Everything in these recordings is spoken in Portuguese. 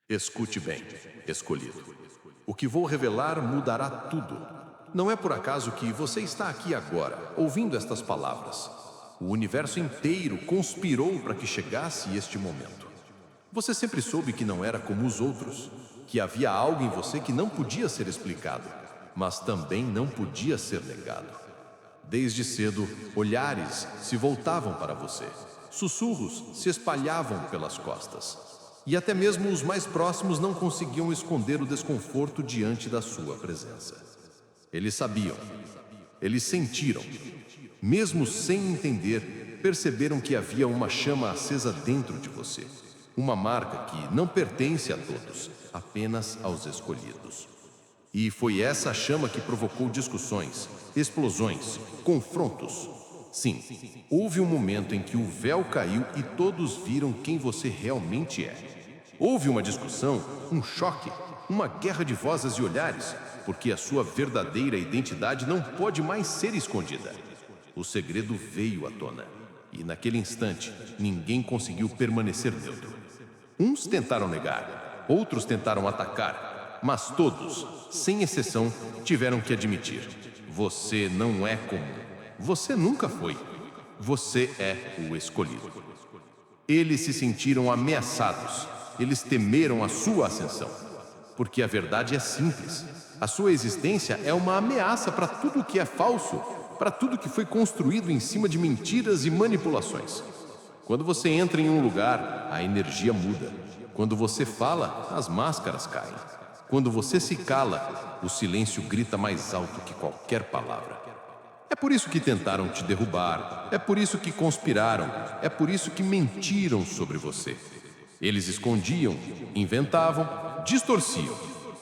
Escute bem, escolhido. O que vou revelar mudará tudo. Não é por acaso que você está aqui agora, ouvindo estas palavras. O universo inteiro conspirou para que chegasse este momento. Você sempre soube que não era como os outros, que havia algo em você que não podia ser explicado, mas também não podia ser negado. Desde cedo, olhares se voltavam para você, sussurros se espalhavam pelas costas. E até mesmo os mais próximos não conseguiam esconder o desconforto diante da sua presença. Eles sabiam, eles sentiram. Mesmo sem entender, perceberam que havia uma chama acesa dentro de você. Uma marca que não pertence a todos, apenas aos escolhidos. E foi essa chama que provocou discussões, explosões, confrontos. Sim, houve um momento em que o véu caiu e todos viram quem você realmente é. Houve uma discussão, um choque, uma guerra de vozes e olhares, porque a sua verdadeira identidade não pode mais ser escondida. O segredo veio à tona, e naquele instante, ninguém conseguiu permanecer neutro. Uns tentaram negar, outros tentaram atacar, mas todos, sem exceção, tiveram que admitir: você não é comum. Você nunca foi. Você é o escolhido. Eles se sentiram ameaçados. Eles temeram a sua ascensão. Porque a verdade é simples. A sua existência é uma ameaça para tudo que é falso, para tudo que foi construído em cima de mentiras e manipulações. Quando você entra em um lugar, a energia muda. Quando você fala, as máscaras caem. Quando você se cala, o silêncio grita mais alto que qualquer palavra. É por isso que tentaram te derrubar, é por isso que conspiraram, é por isso que mentiram sobre você. Eles escondiam, inventavam, distorciam,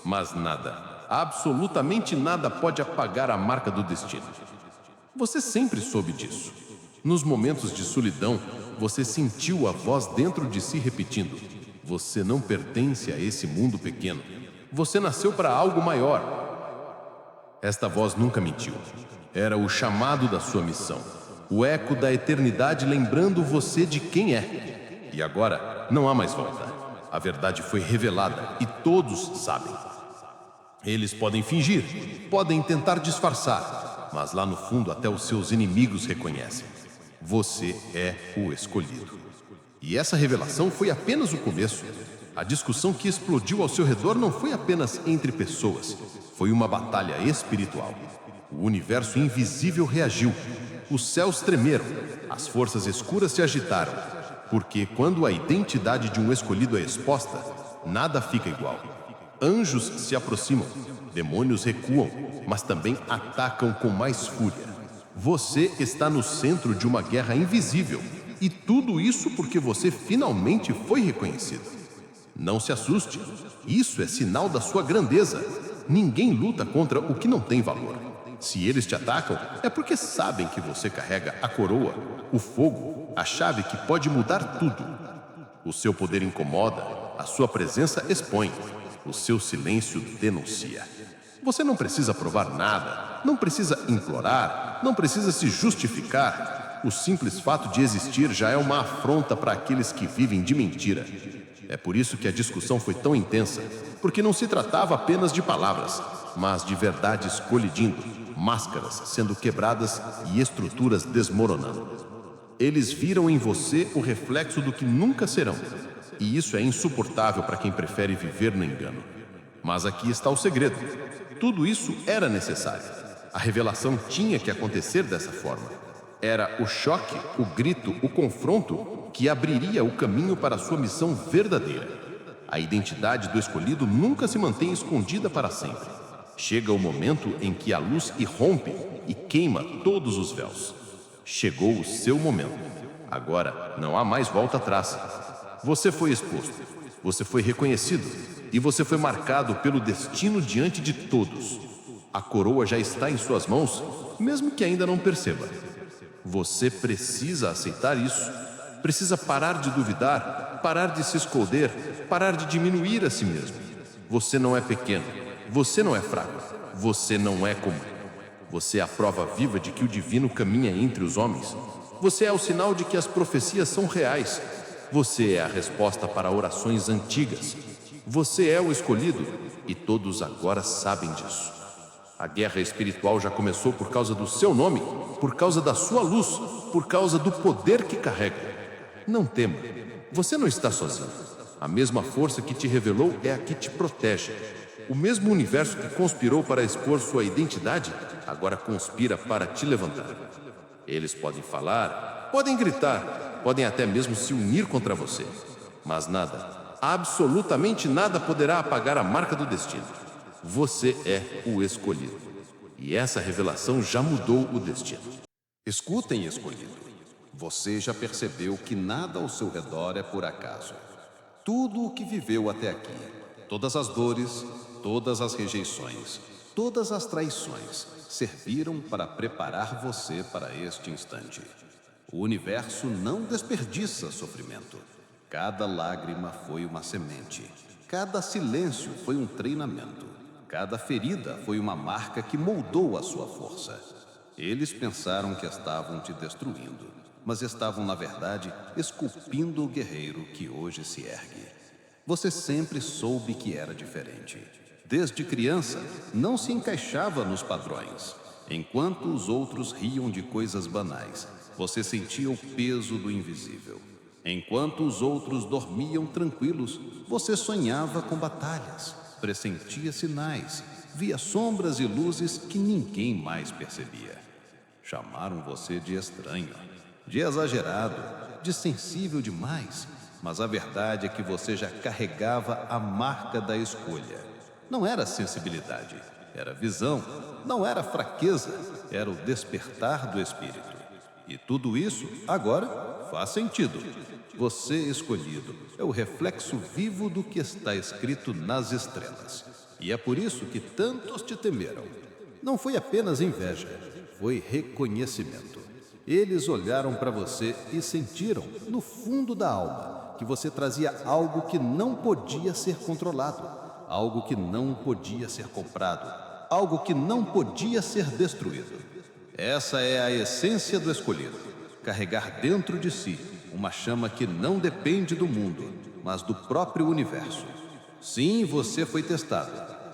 mas nada, absolutamente nada pode apagar a marca do destino. Você sempre soube disso. Nos momentos de solidão, você sentiu a voz dentro de si repetindo: você não pertence a esse mundo pequeno. Você nasceu para algo maior. Esta voz nunca mentiu. Era o chamado da sua missão, o eco da eternidade lembrando você de quem é. E agora, não há mais volta. A verdade foi revelada e todos sabem. Eles podem fingir, podem tentar disfarçar, mas lá no fundo até os seus inimigos reconhecem. Você é o escolhido. E essa revelação foi apenas o começo. A discussão que explodiu ao seu redor não foi apenas entre pessoas, foi uma batalha espiritual. O universo invisível reagiu, os céus tremeram, as forças escuras se agitaram, porque quando a identidade de um escolhido é exposta, nada fica igual. Anjos se aproximam, demônios recuam, mas também atacam com mais fúria. Você está no centro de uma guerra invisível, e tudo isso porque você finalmente foi reconhecido. Não se assuste, isso é sinal da sua grandeza. Ninguém luta contra o que não tem valor. Se eles te atacam, é porque sabem que você carrega a coroa, o fogo, a chave que pode mudar tudo. O seu poder incomoda, a sua presença expõe, o seu silêncio denuncia. Você não precisa provar nada, não precisa implorar, não precisa se justificar. O simples fato de existir já é uma afronta para aqueles que vivem de mentira. É por isso que a discussão foi tão intensa, porque não se tratava apenas de palavras, mas de verdades colidindo, máscaras sendo quebradas e estruturas desmoronando. Eles viram em você o reflexo do que nunca serão, e isso é insuportável para quem prefere viver no engano. Mas aqui está o segredo. Tudo isso era necessário. A revelação tinha que acontecer dessa forma. Era o choque, o grito, o confronto que abriria o caminho para a sua missão verdadeira. A identidade do escolhido nunca se mantém escondida para sempre. Chega o momento em que a luz irrompe e queima todos os véus. Chegou o seu momento. Agora não há mais volta atrás. Você foi exposto, você foi reconhecido e você foi marcado pelo destino diante de todos. A coroa já está em suas mãos, mesmo que ainda não perceba. Você precisa aceitar isso. Precisa parar de duvidar, parar de se esconder, parar de diminuir a si mesmo. Você não é pequeno, você não é fraco, você não é comum. Você é a prova viva de que o divino caminha entre os homens. Você é o sinal de que as profecias são reais. Você é a resposta para orações antigas. Você é o escolhido e todos agora sabem disso. A guerra espiritual já começou por causa do seu nome, por causa da sua luz, por causa do poder que carrega. Não tema, você não está sozinho. A mesma força que te revelou é a que te protege. O mesmo universo que conspirou para expor sua identidade, agora conspira para te levantar. Eles podem falar, podem gritar, podem até mesmo se unir contra você. Mas nada, absolutamente nada poderá apagar a marca do destino. Você é o escolhido. E essa revelação já mudou o destino. Escutem, escolhido. Você já percebeu que nada ao seu redor é por acaso. Tudo o que viveu até aqui, todas as dores, todas as rejeições, todas as traições, serviram para preparar você para este instante. O universo não desperdiça sofrimento. Cada lágrima foi uma semente. Cada silêncio foi um treinamento. Cada ferida foi uma marca que moldou a sua força. Eles pensaram que estavam te destruindo, mas estavam, na verdade, esculpindo o guerreiro que hoje se ergue. Você sempre soube que era diferente. Desde criança, não se encaixava nos padrões. Enquanto os outros riam de coisas banais, você sentia o peso do invisível. Enquanto os outros dormiam tranquilos, você sonhava com batalhas, pressentia sinais, via sombras e luzes que ninguém mais percebia. Chamaram você de estranho, de exagerado, de sensível demais, mas a verdade é que você já carregava a marca da escolha. Não era sensibilidade, era visão, não era fraqueza, era o despertar do espírito. E tudo isso, agora, faz sentido. Você, escolhido, é o reflexo vivo do que está escrito nas estrelas. E é por isso que tantos te temeram. Não foi apenas inveja, foi reconhecimento. Eles olharam para você e sentiram, no fundo da alma, que você trazia algo que não podia ser controlado, algo que não podia ser comprado, algo que não podia ser destruído. Essa é a essência do escolhido: carregar dentro de si uma chama que não depende do mundo, mas do próprio universo. Sim, você foi testado.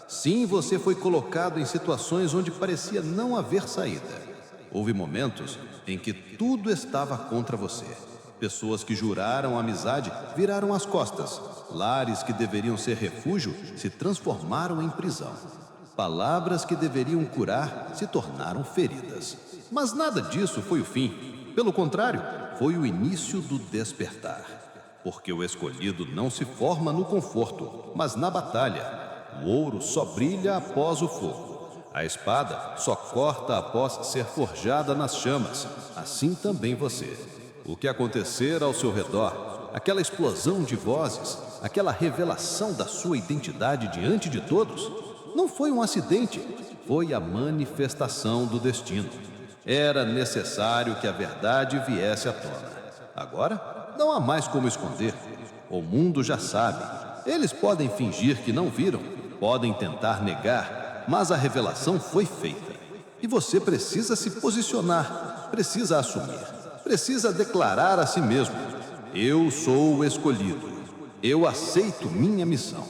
Sim, você foi colocado em situações onde parecia não haver saída. Houve momentos em que tudo estava contra você. Pessoas que juraram amizade viraram as costas. Lares que deveriam ser refúgio se transformaram em prisão. Palavras que deveriam curar se tornaram feridas. Mas nada disso foi o fim. Pelo contrário, foi o início do despertar. Porque o escolhido não se forma no conforto, mas na batalha. O ouro só brilha após o fogo. A espada só corta após ser forjada nas chamas. Assim também você. O que acontecer ao seu redor, aquela explosão de vozes, aquela revelação da sua identidade diante de todos, não foi um acidente, foi a manifestação do destino. Era necessário que a verdade viesse à tona. Agora, não há mais como esconder. O mundo já sabe. Eles podem fingir que não viram, podem tentar negar, mas a revelação foi feita. E você precisa se posicionar, precisa assumir, precisa declarar a si mesmo: eu sou o escolhido, eu aceito minha missão.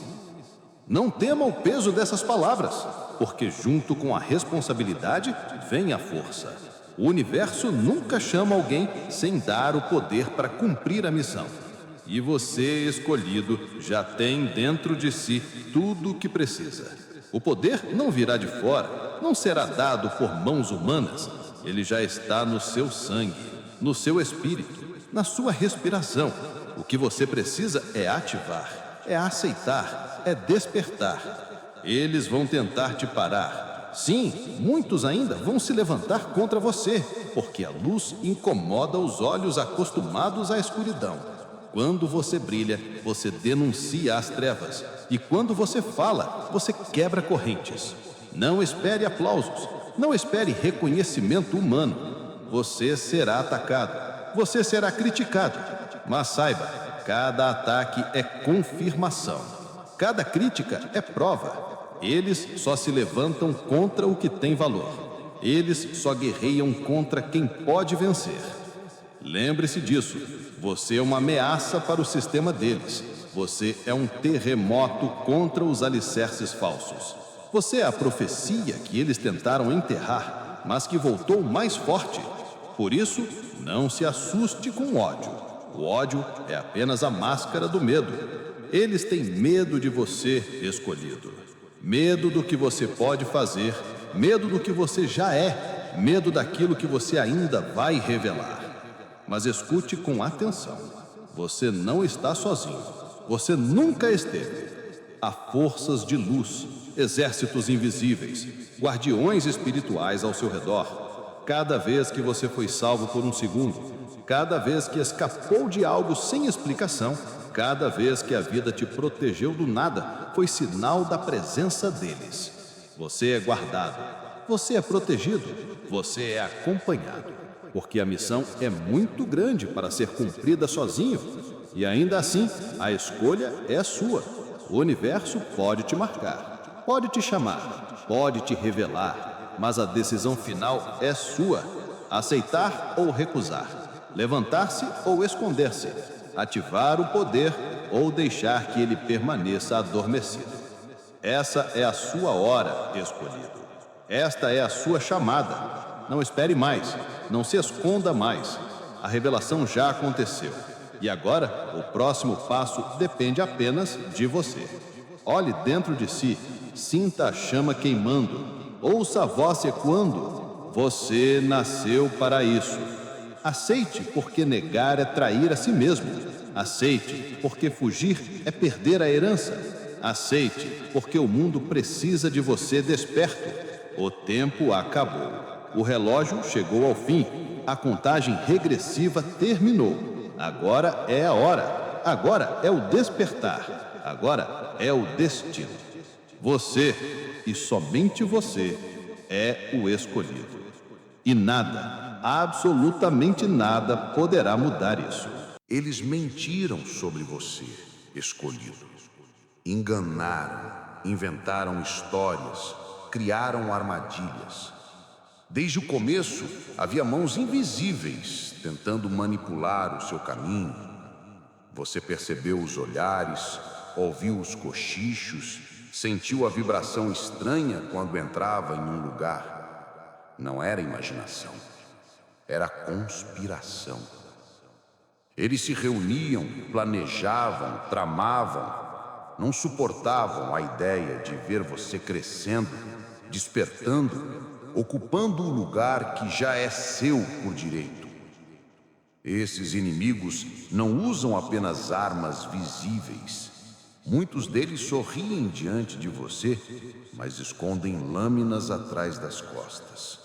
Não tema o peso dessas palavras, porque junto com a responsabilidade vem a força. O universo nunca chama alguém sem dar o poder para cumprir a missão. E você, escolhido, já tem dentro de si tudo o que precisa. O poder não virá de fora, não será dado por mãos humanas. Ele já está no seu sangue, no seu espírito, na sua respiração. O que você precisa é ativar, é aceitar, é despertar. Eles vão tentar te parar. Sim, muitos ainda vão se levantar contra você, porque a luz incomoda os olhos acostumados à escuridão. Quando você brilha, você denuncia as trevas. E quando você fala, você quebra correntes. Não espere aplausos, não espere reconhecimento humano. Você será atacado, você será criticado. Mas saiba, cada ataque é confirmação. Cada crítica é prova. Eles só se levantam contra o que tem valor. Eles só guerreiam contra quem pode vencer. Lembre-se disso. Você é uma ameaça para o sistema deles. Você é um terremoto contra os alicerces falsos. Você é a profecia que eles tentaram enterrar, mas que voltou mais forte. Por isso, não se assuste com o ódio. O ódio é apenas a máscara do medo. Eles têm medo de você, escolhido. Medo do que você pode fazer, medo do que você já é, medo daquilo que você ainda vai revelar. Mas escute com atenção. Você não está sozinho. Você nunca esteve. Há forças de luz, exércitos invisíveis, guardiões espirituais ao seu redor. Cada vez que você foi salvo por um segundo, cada vez que escapou de algo sem explicação, cada vez que a vida te protegeu do nada, foi sinal da presença deles. Você é guardado, você é protegido, você é acompanhado, porque a missão é muito grande para ser cumprida sozinho. E ainda assim, a escolha é sua. O universo pode te marcar, pode te chamar, pode te revelar, mas a decisão final é sua. Aceitar ou recusar, levantar-se ou esconder-se, ativar o poder ou deixar que ele permaneça adormecido. Essa é a sua hora, escolhido. Esta é a sua chamada. Não espere mais, não se esconda mais. A revelação já aconteceu. E agora, o próximo passo depende apenas de você. Olhe dentro de si, sinta a chama queimando, ouça a voz ecoando. Você nasceu para isso. Aceite, porque negar é trair a si mesmo. Aceite, porque fugir é perder a herança. Aceite, porque o mundo precisa de você desperto. O tempo acabou. O relógio chegou ao fim. A contagem regressiva terminou. Agora é a hora. Agora é o despertar. Agora é o destino. Você, e somente você, é o escolhido. E nada, absolutamente nada, poderá mudar isso. Eles mentiram sobre você, escolhido. Enganaram, inventaram histórias, criaram armadilhas. Desde o começo, havia mãos invisíveis tentando manipular o seu caminho. Você percebeu os olhares, ouviu os cochichos, sentiu a vibração estranha quando entrava em um lugar. Não era imaginação, era conspiração. Eles se reuniam, planejavam, tramavam, não suportavam a ideia de ver você crescendo, despertando, ocupando o lugar que já é seu por direito. Esses inimigos não usam apenas armas visíveis. Muitos deles sorriem diante de você, mas escondem lâminas atrás das costas.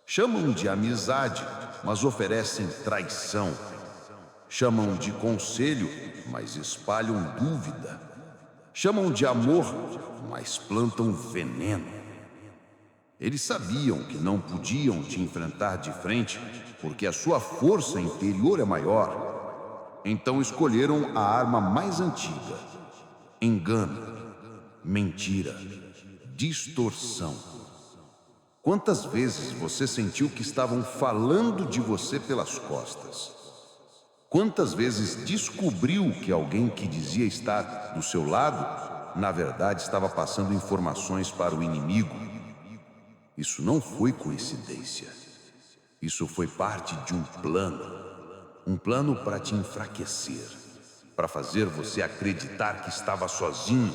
Chamam de amizade, mas oferecem traição. Chamam de conselho, mas espalham dúvida. Chamam de amor, mas plantam veneno. Eles sabiam que não podiam te enfrentar de frente, porque a sua força interior é maior. Então escolheram a arma mais antiga: engano, mentira, distorção. Quantas vezes você sentiu que estavam falando de você pelas costas? Quantas vezes descobriu que alguém que dizia estar do seu lado, na verdade estava passando informações para o inimigo? Isso não foi coincidência. Isso foi parte de um plano para te enfraquecer, para fazer você acreditar que estava sozinho,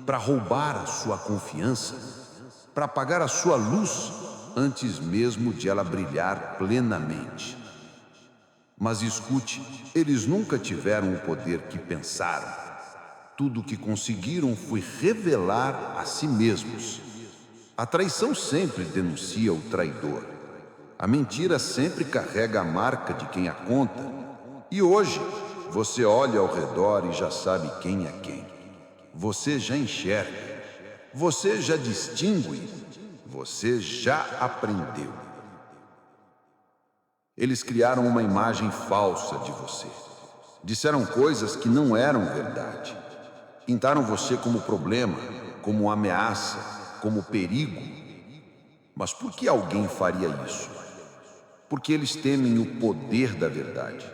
para roubar a sua confiança, para apagar a sua luz antes mesmo de ela brilhar plenamente. Mas escute, eles nunca tiveram o poder que pensaram. Tudo o que conseguiram foi revelar a si mesmos. A traição sempre denuncia o traidor. A mentira sempre carrega a marca de quem a conta. E hoje, você olha ao redor e já sabe quem é quem. Você já enxerga. Você já distingue. Você já aprendeu. Eles criaram uma imagem falsa de você. Disseram coisas que não eram verdade. Pintaram você como problema, como ameaça, como perigo. Mas por que alguém faria isso? Porque eles temem o poder da verdade.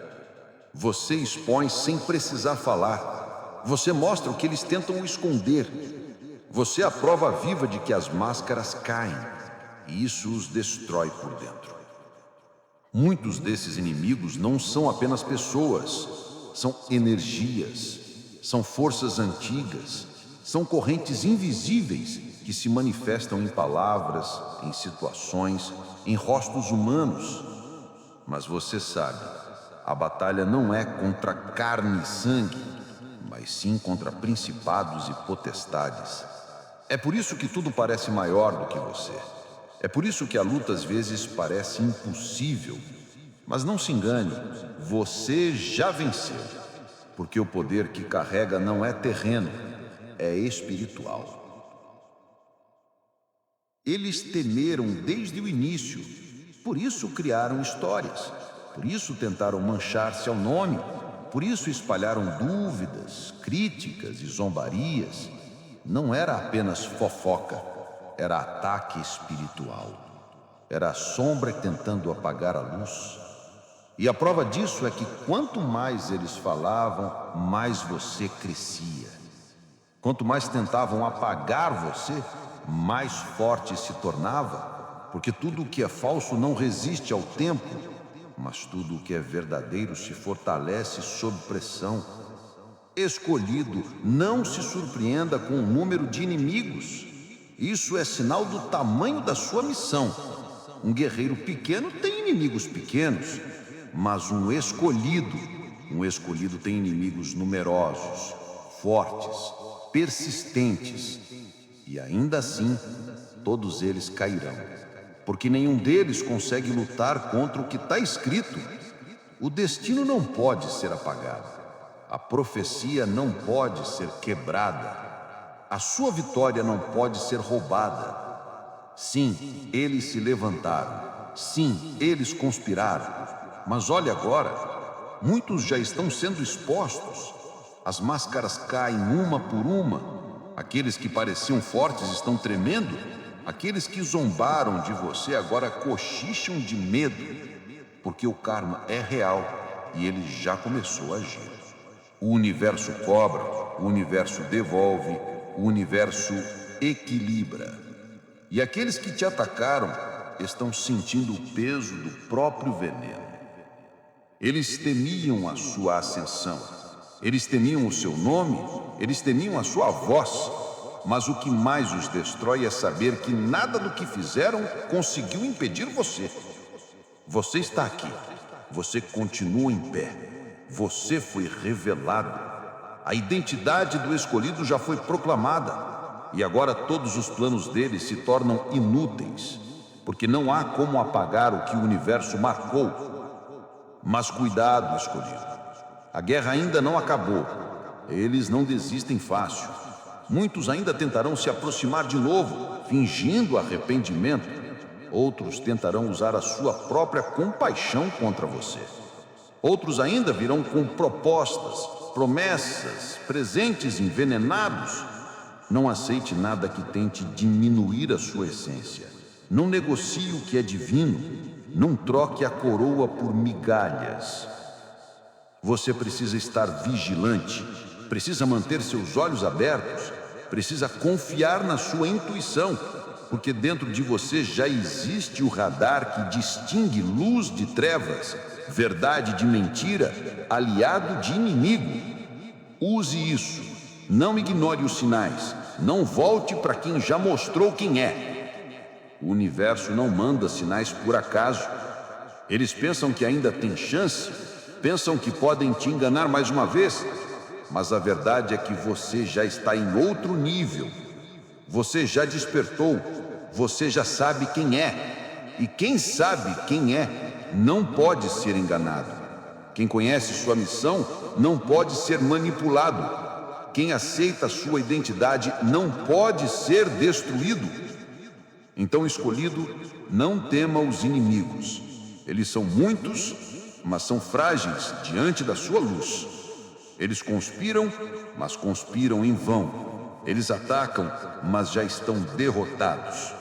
Você expõe sem precisar falar. Você mostra o que eles tentam esconder. Você é a prova viva de que as máscaras caem, e isso os destrói por dentro. Muitos desses inimigos não são apenas pessoas, são energias, são forças antigas, são correntes invisíveis que se manifestam em palavras, em situações, em rostos humanos. Mas você sabe, a batalha não é contra carne e sangue, mas sim contra principados e potestades. É por isso que tudo parece maior do que você. É por isso que a luta às vezes parece impossível. Mas não se engane, você já venceu. Porque o poder que carrega não é terreno, é espiritual. Eles temeram desde o início, por isso criaram histórias, por isso tentaram manchar seu nome, por isso espalharam dúvidas, críticas e zombarias. Não era apenas fofoca, era ataque espiritual. Era a sombra tentando apagar a luz. E a prova disso é que quanto mais eles falavam, mais você crescia. Quanto mais tentavam apagar você, mais forte se tornava, porque tudo o que é falso não resiste ao tempo, mas tudo o que é verdadeiro se fortalece sob pressão. Escolhido, não se surpreenda com o número de inimigos. Isso é sinal do tamanho da sua missão. Um guerreiro pequeno tem inimigos pequenos, mas um escolhido tem inimigos numerosos, fortes, persistentes. E ainda assim, todos eles cairão, porque nenhum deles consegue lutar contra o que está escrito. O destino não pode ser apagado. A profecia não pode ser quebrada. A sua vitória não pode ser roubada. Sim, eles se levantaram. Sim, eles conspiraram. Mas olhe agora, muitos já estão sendo expostos. As máscaras caem uma por uma. Aqueles que pareciam fortes estão tremendo. Aqueles que zombaram de você agora cochicham de medo, porque o karma é real e ele já começou a agir. O universo cobra, o universo devolve, o universo equilibra. E aqueles que te atacaram estão sentindo o peso do próprio veneno. Eles temiam a sua ascensão, eles temiam o seu nome, eles temiam a sua voz. Mas o que mais os destrói é saber que nada do que fizeram conseguiu impedir você. Você está aqui, você continua em pé, você foi revelado. A identidade do escolhido já foi proclamada, e agora todos os planos dele se tornam inúteis, porque não há como apagar o que o universo marcou. Mas cuidado, escolhido. A guerra ainda não acabou. Eles não desistem fácil. Muitos ainda tentarão se aproximar de novo, fingindo arrependimento. Outros tentarão usar a sua própria compaixão contra você. Outros ainda virão com propostas, promessas, presentes envenenados. Não aceite nada que tente diminuir a sua essência. Não negocie o que é divino. Não troque a coroa por migalhas. Você precisa estar vigilante, precisa manter seus olhos abertos, precisa confiar na sua intuição, porque dentro de você já existe o radar que distingue luz de trevas, verdade de mentira, aliado de inimigo. Use isso. Não ignore os sinais. Não volte para quem já mostrou quem é. O universo não manda sinais por acaso. Eles pensam que ainda tem chance, pensam que podem te enganar mais uma vez, mas a verdade é que você já está em outro nível. Você já despertou, você já sabe quem é. E quem sabe quem é, não pode ser enganado. Quem conhece sua missão, não pode ser manipulado. Quem aceita sua identidade, não pode ser destruído. Então, escolhido, não tema os inimigos. Eles são muitos, mas são frágeis diante da sua luz. Eles conspiram, mas conspiram em vão. Eles atacam, mas já estão derrotados.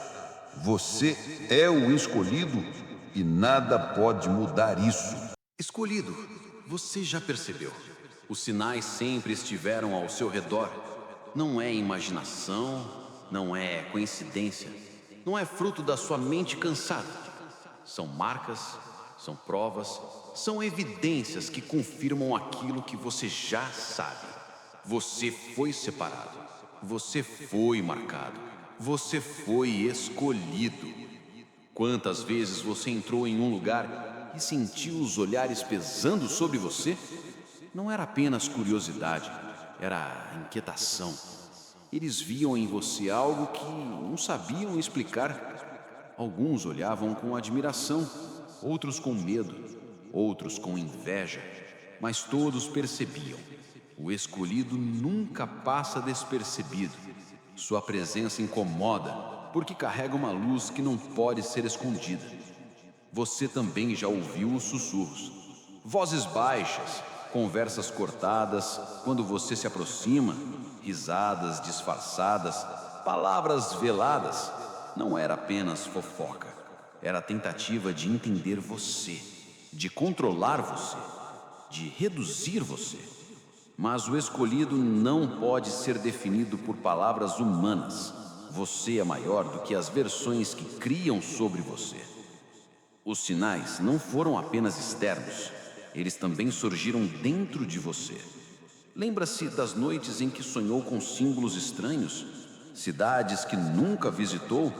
Você é o escolhido e nada pode mudar isso. Escolhido, você já percebeu. Os sinais sempre estiveram ao seu redor. Não é imaginação, não é coincidência, não é fruto da sua mente cansada. São marcas, são provas, são evidências que confirmam aquilo que você já sabe. Você foi separado, você foi marcado, você foi escolhido. Quantas vezes você entrou em um lugar e sentiu os olhares pesando sobre você? Não era apenas curiosidade, era inquietação. Eles viam em você algo que não sabiam explicar. Alguns olhavam com admiração, outros com medo, outros com inveja, mas todos percebiam. O escolhido nunca passa despercebido. Sua presença incomoda, porque carrega uma luz que não pode ser escondida. Você também já ouviu os sussurros, vozes baixas, conversas cortadas quando você se aproxima, risadas disfarçadas, palavras veladas. Não era apenas fofoca, era a tentativa de entender você, de controlar você, de reduzir você. Mas o escolhido não pode ser definido por palavras humanas. Você é maior do que as versões que criam sobre você. Os sinais não foram apenas externos, eles também surgiram dentro de você. Lembra-se das noites em que sonhou com símbolos estranhos, cidades que nunca visitou,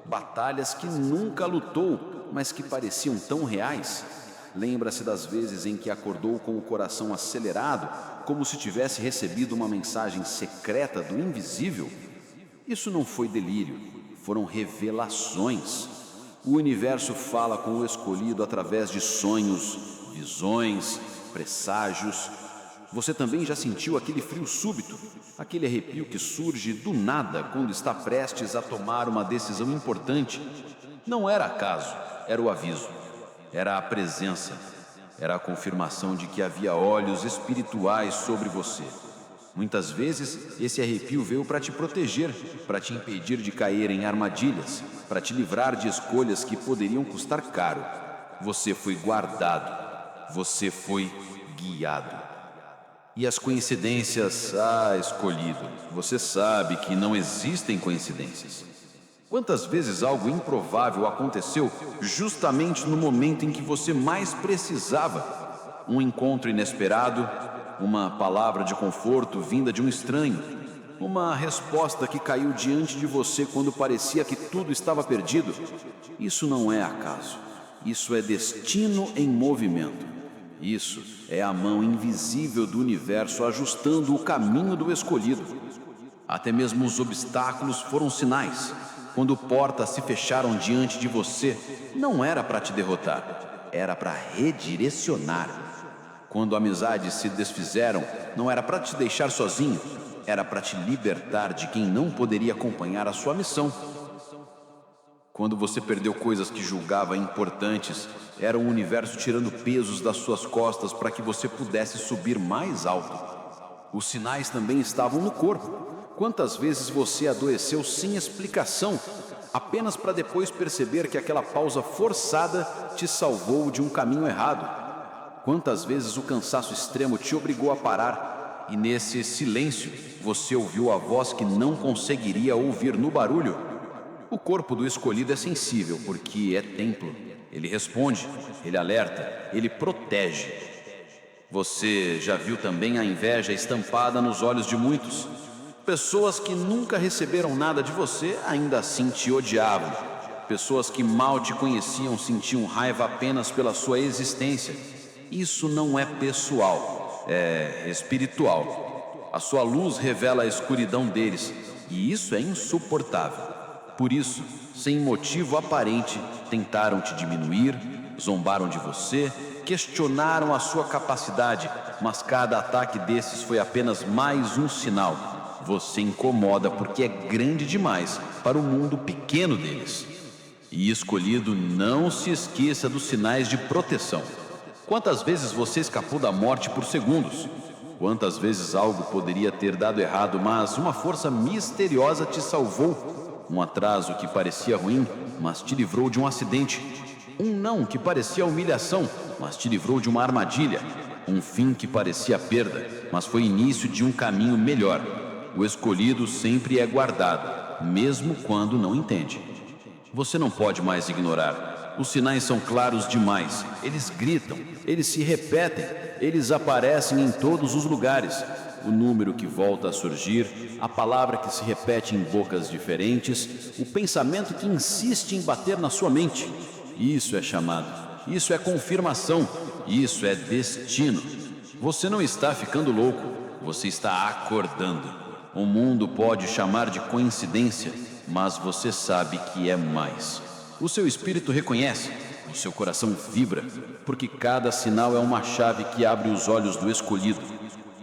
batalhas que nunca lutou, mas que pareciam tão reais? Lembra-se das vezes em que acordou com o coração acelerado, como se tivesse recebido uma mensagem secreta do invisível? Isso não foi delírio, foram revelações. O universo fala com o escolhido através de sonhos, visões, presságios. Você também já sentiu aquele frio súbito, aquele arrepio que surge do nada quando está prestes a tomar uma decisão importante? Não era acaso, era o aviso, era a presença, era a confirmação de que havia olhos espirituais sobre você. Muitas vezes, esse arrepio veio para te proteger, para te impedir de cair em armadilhas, para te livrar de escolhas que poderiam custar caro. Você foi guardado, você foi guiado. E as coincidências, escolhido, você sabe que não existem coincidências. Quantas vezes algo improvável aconteceu justamente no momento em que você mais precisava? Um encontro inesperado, uma palavra de conforto vinda de um estranho, uma resposta que caiu diante de você quando parecia que tudo estava perdido. Isso não é acaso, isso é destino em movimento. Isso é a mão invisível do universo ajustando o caminho do escolhido. Até mesmo os obstáculos foram sinais. Quando portas se fecharam diante de você, não era para te derrotar, era para redirecionar. Quando amizades se desfizeram, não era para te deixar sozinho, era para te libertar de quem não poderia acompanhar a sua missão. Quando você perdeu coisas que julgava importantes, era o universo tirando pesos das suas costas para que você pudesse subir mais alto. Os sinais também estavam no corpo. Quantas vezes você adoeceu sem explicação, apenas para depois perceber que aquela pausa forçada te salvou de um caminho errado? Quantas vezes o cansaço extremo te obrigou a parar e nesse silêncio você ouviu a voz que não conseguiria ouvir no barulho? O corpo do escolhido é sensível porque é templo. Ele responde, ele alerta, ele protege. Você já viu também a inveja estampada nos olhos de muitos? Pessoas que nunca receberam nada de você ainda assim te odiavam. Pessoas que mal te conheciam sentiam raiva apenas pela sua existência. Isso não é pessoal, é espiritual. A sua luz revela a escuridão deles, e isso é insuportável. Por isso, sem motivo aparente, tentaram te diminuir, zombaram de você, questionaram a sua capacidade, mas cada ataque desses foi apenas mais um sinal. Você incomoda porque é grande demais para o mundo pequeno deles. E escolhido, não se esqueça dos sinais de proteção. Quantas vezes você escapou da morte por segundos? Quantas vezes algo poderia ter dado errado, mas uma força misteriosa te salvou? Um atraso que parecia ruim, mas te livrou de um acidente. Um não que parecia humilhação, mas te livrou de uma armadilha. Um fim que parecia perda, mas foi início de um caminho melhor. O escolhido sempre é guardado, mesmo quando não entende. Você não pode mais ignorar. Os sinais são claros demais. Eles gritam, eles se repetem, eles aparecem em todos os lugares. O número que volta a surgir, a palavra que se repete em bocas diferentes, o pensamento que insiste em bater na sua mente. Isso é chamado, isso é confirmação, isso é destino. Você não está ficando louco, você está acordando. O mundo pode chamar de coincidência, mas você sabe que é mais. O seu espírito reconhece, o seu coração vibra, porque cada sinal é uma chave que abre os olhos do escolhido.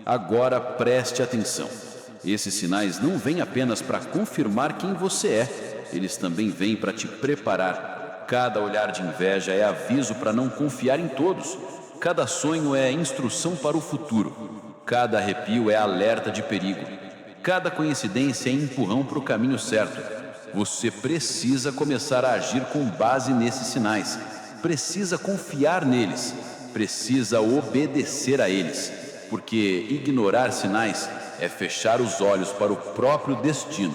Agora preste atenção. Esses sinais não vêm apenas para confirmar quem você é, eles também vêm para te preparar. Cada olhar de inveja é aviso para não confiar em todos. Cada sonho é instrução para o futuro. Cada arrepio é alerta de perigo. Cada coincidência é empurrão para o caminho certo. Você precisa começar a agir com base nesses sinais. Precisa confiar neles. Precisa obedecer a eles. Porque ignorar sinais é fechar os olhos para o próprio destino.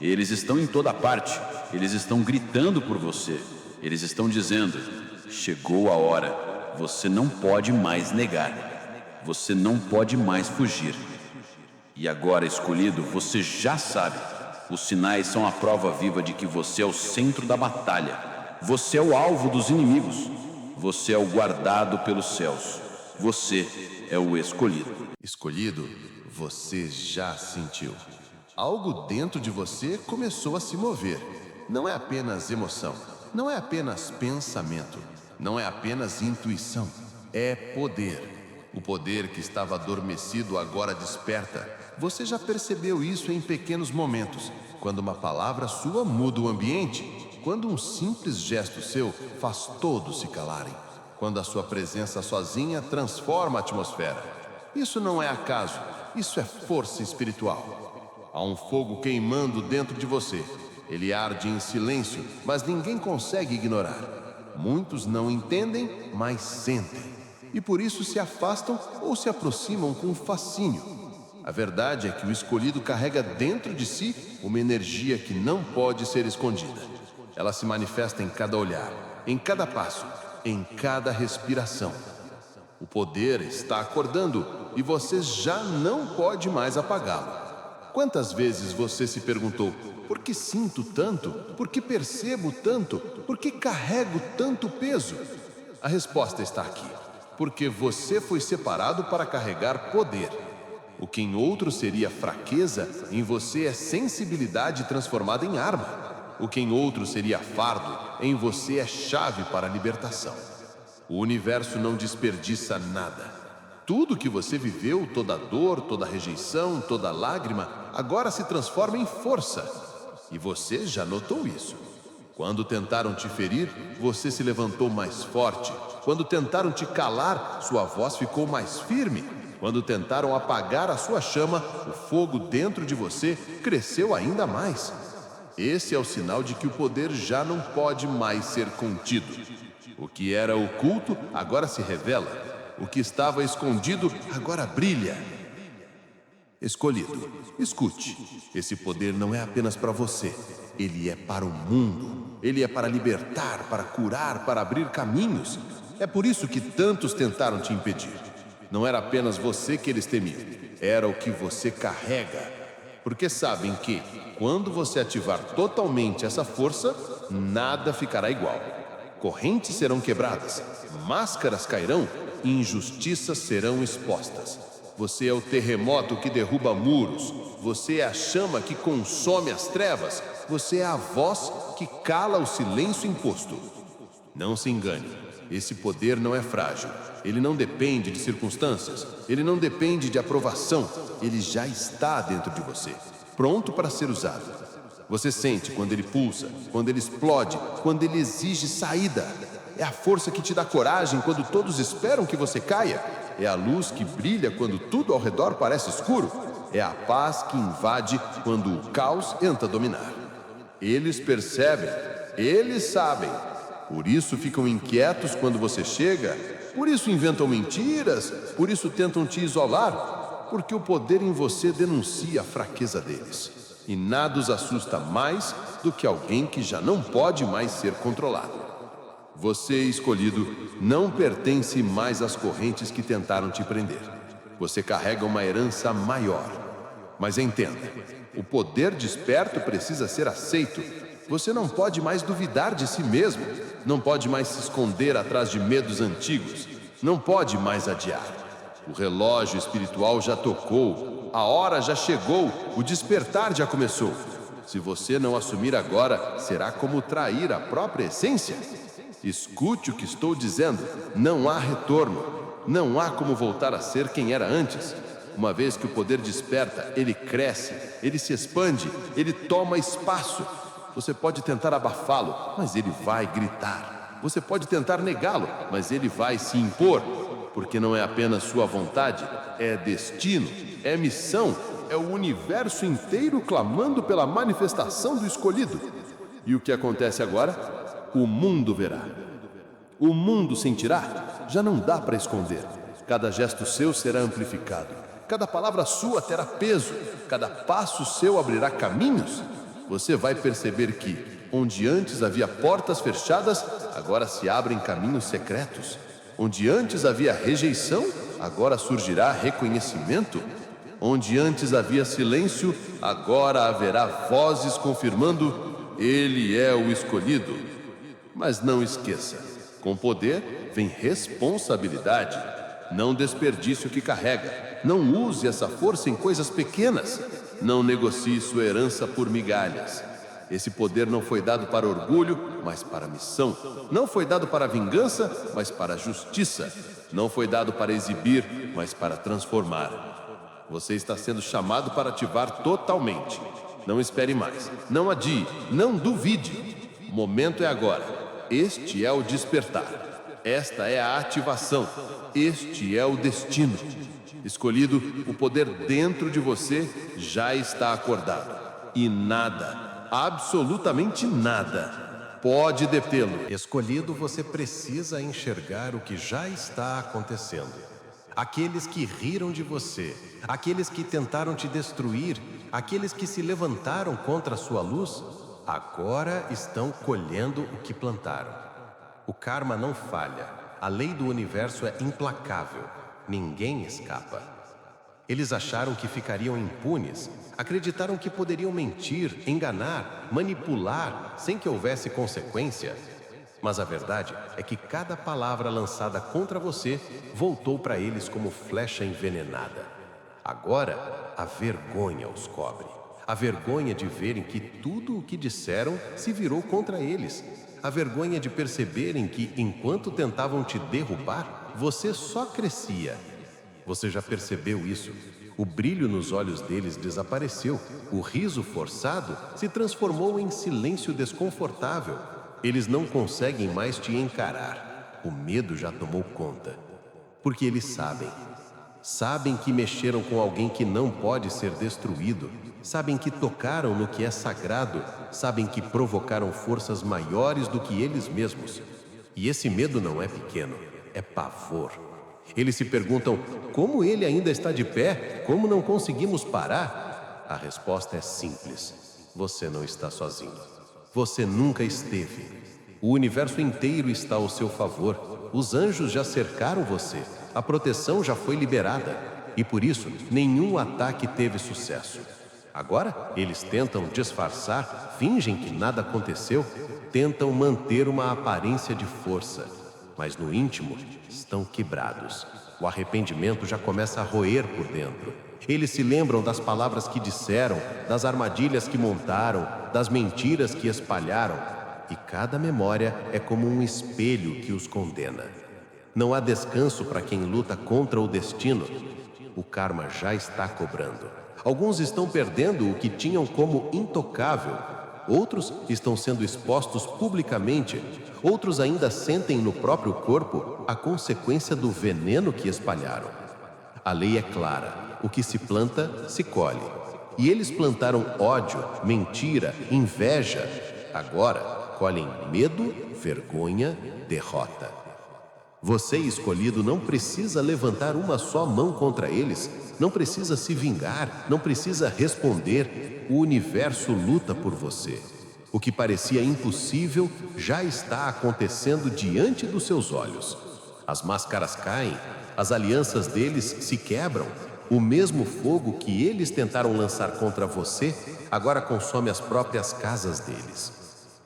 Eles estão em toda parte. Eles estão gritando por você. Eles estão dizendo: chegou a hora. Você não pode mais negar. Você não pode mais fugir. E agora, escolhido, você já sabe. Os sinais são a prova viva de que você é o centro da batalha. Você é o alvo dos inimigos. Você é o guardado pelos céus. Você é o escolhido. Escolhido, você já sentiu. Algo dentro de você começou a se mover. Não é apenas emoção. Não é apenas pensamento. Não é apenas intuição. É poder. O poder que estava adormecido agora desperta. Você já percebeu isso em pequenos momentos, quando uma palavra sua muda o ambiente, quando um simples gesto seu faz todos se calarem, quando a sua presença sozinha transforma a atmosfera. Isso não é acaso, isso é força espiritual. Há um fogo queimando dentro de você. Ele arde em silêncio, mas ninguém consegue ignorar. Muitos não entendem, mas sentem. E por isso se afastam ou se aproximam com fascínio. A verdade é que o escolhido carrega dentro de si uma energia que não pode ser escondida. Ela se manifesta em cada olhar, em cada passo, em cada respiração. O poder está acordando e você já não pode mais apagá-lo. Quantas vezes você se perguntou: por que sinto tanto? Por que percebo tanto? Por que carrego tanto peso? A resposta está aqui. Porque você foi separado para carregar poder. O que em outro seria fraqueza, em você é sensibilidade transformada em arma. O que em outro seria fardo, em você é chave para a libertação. O universo não desperdiça nada. Tudo que você viveu, toda dor, toda rejeição, toda lágrima, agora se transforma em força. E você já notou isso. Quando tentaram te ferir, você se levantou mais forte. Quando tentaram te calar, sua voz ficou mais firme. Quando tentaram apagar a sua chama, o fogo dentro de você cresceu ainda mais. Esse é o sinal de que o poder já não pode mais ser contido. O que era oculto agora se revela. O que estava escondido agora brilha. Escolhido, escute. Esse poder não é apenas para você. Ele é para o mundo. Ele é para libertar, para curar, para abrir caminhos. É por isso que tantos tentaram te impedir. Não era apenas você que eles temiam, era o que você carrega. Porque sabem que, quando você ativar totalmente essa força, nada ficará igual. Correntes serão quebradas, máscaras cairão, injustiças serão expostas. Você é o terremoto que derruba muros, você é a chama que consome as trevas, você é a voz que cala o silêncio imposto. Não se engane. Esse poder não é frágil, ele não depende de circunstâncias, ele não depende de aprovação, ele já está dentro de você, pronto para ser usado. Você sente quando ele pulsa, quando ele explode, quando ele exige saída. É a força que te dá coragem quando todos esperam que você caia. É a luz que brilha quando tudo ao redor parece escuro. É a paz que invade quando o caos tenta dominar. Eles percebem, eles sabem. Por isso ficam inquietos quando você chega Por isso inventam mentiras, por isso tentam te isolar, porque o poder em você denuncia a fraqueza deles. E nada os assusta mais do que alguém que já não pode mais ser controlado. Você, escolhido, não pertence mais às correntes que tentaram te prender. Você carrega uma herança maior. Mas entenda, o poder desperto precisa ser aceito. Você não pode mais duvidar de si mesmo. Não pode mais se esconder atrás de medos antigos. Não pode mais adiar. O relógio espiritual já tocou. A hora já chegou. O despertar já começou. Se você não assumir agora, será como trair a própria essência. Escute o que estou dizendo. Não há retorno. Não há como voltar a ser quem era antes. Uma vez que o poder desperta, ele cresce, ele se expande, ele toma espaço. Você pode tentar abafá-lo, mas ele vai gritar. Você pode tentar negá-lo, mas ele vai se impor. Porque não é apenas sua vontade, é destino, é missão, é o universo inteiro clamando pela manifestação do escolhido. E o que acontece agora? O mundo verá. O mundo sentirá. Já não dá para esconder. Cada gesto seu será amplificado. Cada palavra sua terá peso. Cada passo seu abrirá caminhos. Você vai perceber que, onde antes havia portas fechadas, agora se abrem caminhos secretos. Onde antes havia rejeição, agora surgirá reconhecimento. Onde antes havia silêncio, agora haverá vozes confirmando: ele é o escolhido. Mas não esqueça, com poder vem responsabilidade. Não desperdice o que carrega. Não use essa força em coisas pequenas. Não negocie sua herança por migalhas. Esse poder não foi dado para orgulho, mas para missão. Não foi dado para vingança, mas para justiça. Não foi dado para exibir, mas para transformar. Você está sendo chamado para ativar totalmente. Não espere mais. Não adie. Não duvide. O momento é agora. Este é o despertar. Esta é a ativação. Este é o destino. Escolhido, o poder dentro de você já está acordado. E nada, absolutamente nada, pode detê-lo. Escolhido, você precisa enxergar o que já está acontecendo. Aqueles que riram de você, aqueles que tentaram te destruir, aqueles que se levantaram contra a sua luz, agora estão colhendo o que plantaram. O karma não falha. A lei do universo é implacável. Ninguém escapa. Eles acharam que ficariam impunes. Acreditaram que poderiam mentir, enganar, manipular, sem que houvesse consequência. Mas a verdade é que cada palavra lançada contra você voltou para eles como flecha envenenada. Agora, a vergonha os cobre. A vergonha de verem que tudo o que disseram se virou contra eles. A vergonha de perceberem que, enquanto tentavam te derrubar, você só crescia. Você já percebeu isso? O brilho nos olhos deles desapareceu. O riso forçado se transformou em silêncio desconfortável. Eles não conseguem mais te encarar. O medo já tomou conta. Porque eles sabem. Sabem que mexeram com alguém que não pode ser destruído. Sabem que tocaram no que é sagrado. Sabem que provocaram forças maiores do que eles mesmos. E esse medo não é pequeno, é pavor. Eles se perguntam: como ele ainda está de pé? Como não conseguimos parar? A resposta é simples: você não está sozinho. Você nunca esteve. O universo inteiro está ao seu favor. Os anjos já cercaram você. A proteção já foi liberada. E por isso, nenhum ataque teve sucesso. Agora, eles tentam disfarçar, fingem que nada aconteceu, tentam manter uma aparência de força. Mas no íntimo, estão quebrados. O arrependimento já começa a roer por dentro. Eles se lembram das palavras que disseram, das armadilhas que montaram, das mentiras que espalharam. E cada memória é como um espelho que os condena. Não há descanso para quem luta contra o destino. O karma já está cobrando. Alguns estão perdendo o que tinham como intocável. Outros estão sendo expostos publicamente. Outros ainda sentem no próprio corpo a consequência do veneno que espalharam. A lei é clara. O que se planta, se colhe. E eles plantaram ódio, mentira, inveja. Agora, colhem medo, vergonha, derrota. Você, escolhido, não precisa levantar uma só mão contra eles, não precisa se vingar, não precisa responder. O universo luta por você. O que parecia impossível já está acontecendo diante dos seus olhos. As máscaras caem, as alianças deles se quebram. O mesmo fogo que eles tentaram lançar contra você agora consome as próprias casas deles.